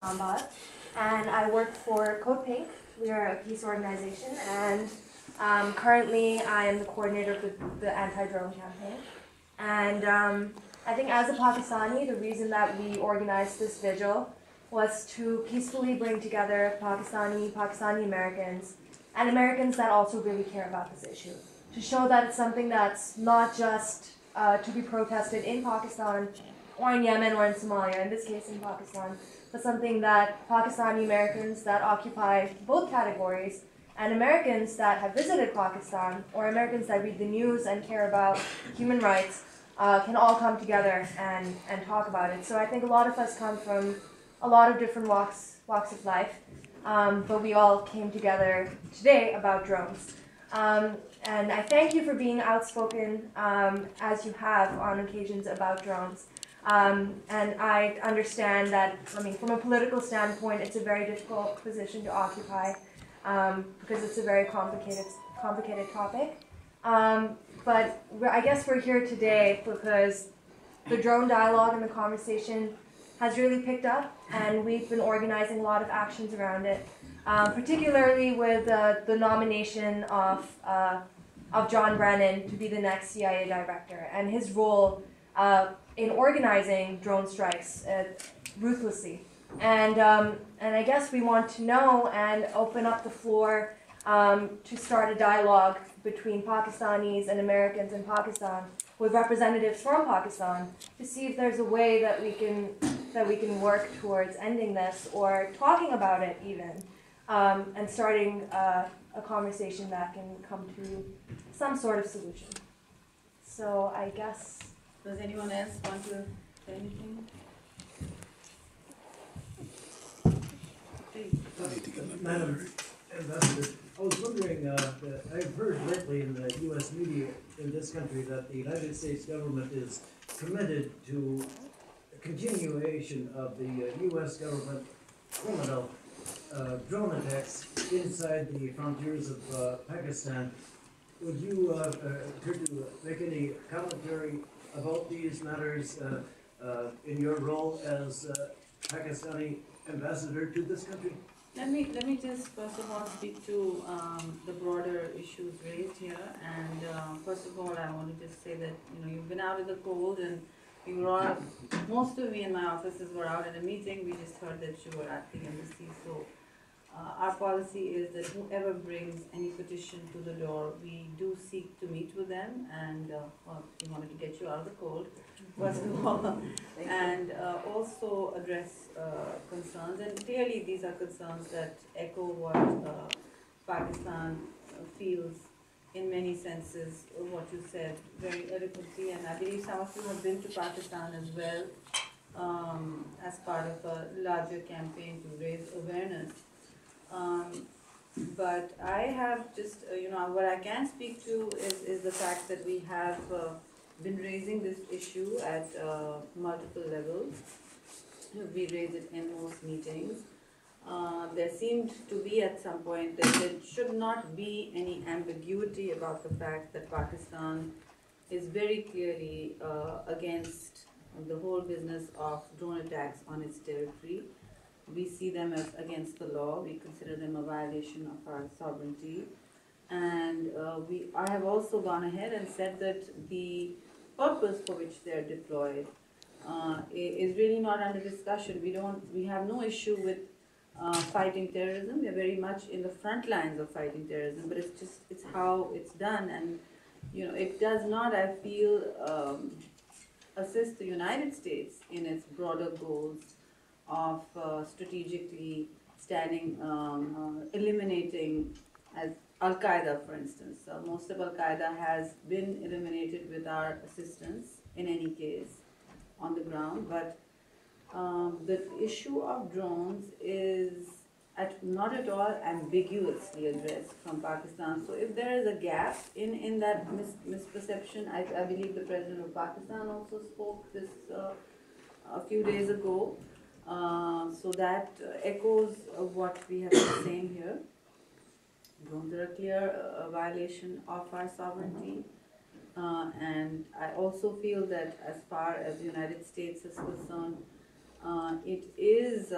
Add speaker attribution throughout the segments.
Speaker 1: Ahmad, and I work for Code Pink. We are a peace organization, and currently I am the coordinator of the anti-drone campaign. And I think as a Pakistani, the reason that we organized this vigil was to peacefully bring together Pakistani Americans, and Americans that also really care about this issue, to show that it's something that's not just to be protested in Pakistan or in Yemen or in Somalia, in this case in Pakistan, but something that Pakistani Americans that occupy both categories and Americans that have visited Pakistan or Americans that read the news and care about human rights can all come together and talk about it. So I think a lot of us come from a lot of different walks of life, but we all came together today about drones. And I thank you for being outspoken as you have on occasions about drones. And I understand that, from a political standpoint, it's a very difficult position to occupy because it's a very complicated topic. But I guess we're here today because the drone dialogue and the conversation has really picked up, and we've been organizing a lot of actions around it, particularly with the nomination of John Brennan to be the next CIA director, and his role in organizing drone strikes ruthlessly. And I guess we want to know and open up the floor to start a dialogue between Pakistanis and Americans in Pakistan with representatives from Pakistan to see if there's a way that we can work towards ending this or talking about it even, and starting a conversation that can come to some sort of solution. So I guess.
Speaker 2: Does anyone else want to say anything?
Speaker 3: Madam Ambassador, I was wondering, I've heard lately in the U.S. media in this country that the United States government is committed to a continuation of the U.S. government criminal drone attacks inside the frontiers of Pakistan. Would you care to make any commentary about these matters in your role as Pakistani Ambassador to this country?
Speaker 2: Let me just first of all speak to the broader issues raised here. And first of all, I want to just say that you've been out in the cold, and we were all, most of me in my offices were out in a meeting. We just heard that you were at the embassy. So our policy is that whoever brings any petition to the door, we do seek to meet with them, and we wanted to get you out of the cold, first of all, and also address concerns. And clearly these are concerns that echo what Pakistan feels in many senses, what you said very eloquently, and I believe some of you have been to Pakistan as well as part of a larger campaign to raise awareness. But I have just, what I can speak to is the fact that we have been raising this issue at multiple levels. We raise it in most meetings. There seemed to be at some point that there should not be any ambiguity about the fact that Pakistan is very clearly against the whole business of drone attacks on its territory. We see them as against the law. We consider them a violation of our sovereignty. And I have also gone ahead and said that the purpose for which they are deployed is really not under discussion. We have no issue with fighting terrorism. We are very much in the front lines of fighting terrorism, but it's how it's done. And it does not, I feel, assist the United States in its broader goals of strategically standing, eliminating, as Al-Qaeda, for instance. Most of Al-Qaeda has been eliminated with our assistance, in any case, on the ground. But the issue of drones is not at all ambiguously addressed from Pakistan. So if there is a gap in that misperception, I believe the President of Pakistan also spoke this a few days ago. So that echoes of what we have been saying here. Drones are a clear violation of our sovereignty. And I also feel that as far as the United States is concerned, it is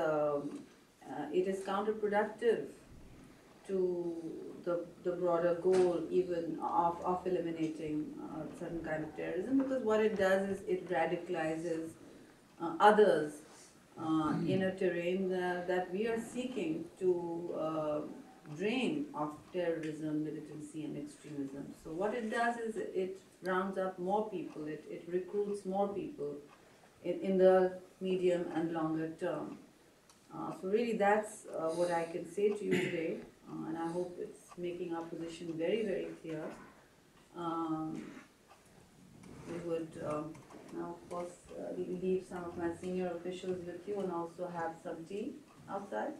Speaker 2: counterproductive to the broader goal even of eliminating certain kind of terrorism, because what it does is it radicalizes others in a terrain that we are seeking to drain of terrorism, militancy and extremism. So what it does is it rounds up more people, it recruits more people in the medium and longer term. So really that's what I can say to you today, and I hope it's making our position very, very clear. We would now, of course, leave some of my senior officials with you and also have some tea outside.